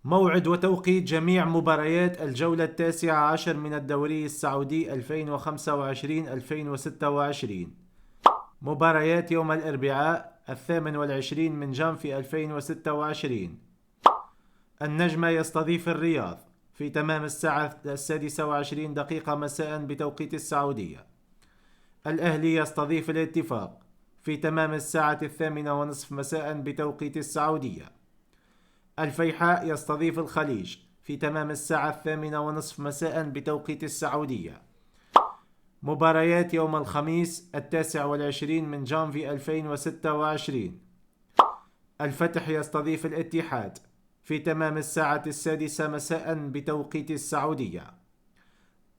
موعد وتوقيت جميع مباريات الجولة 19 من الدوري السعودي 2025-2026. مباريات يوم الأربعاء 28 من جانفي 2026. النجمة يستضيف الرياض في تمام الساعة 26 مساء بتوقيت السعودية. الأهلي يستضيف الاتفاق في تمام الساعة 8:30 مساء بتوقيت السعودية. الفيحاء يستضيف الخليج في تمام الساعة 8:30 مساء بتوقيت السعودية. مباريات يوم الخميس 29 من جانفي 2026. الفتح يستضيف الاتحاد في تمام الساعة 6 مساء بتوقيت السعودية.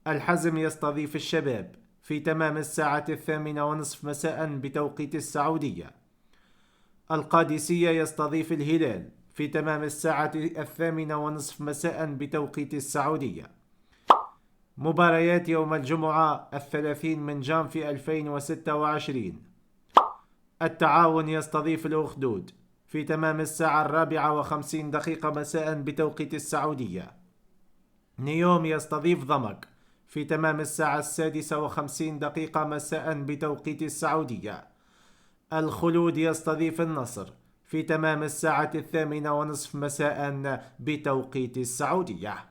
الحزم يستضيف الشباب في تمام الساعة 8:30 مساء بتوقيت السعودية. القادسية يستضيف الهلال في تمام الساعة 8:30 مساء بتوقيت السعودية. مباريات يوم الجمعة 30 من جانفي 2026. التعاون يستضيف الأخدود في تمام الساعة 54 مساء بتوقيت السعودية. نيوم يستضيف ضمك في تمام الساعة 56 مساء بتوقيت السعودية. الخلود يستضيف النصر في تمام الساعة 8:30 مساء بتوقيت السعودية.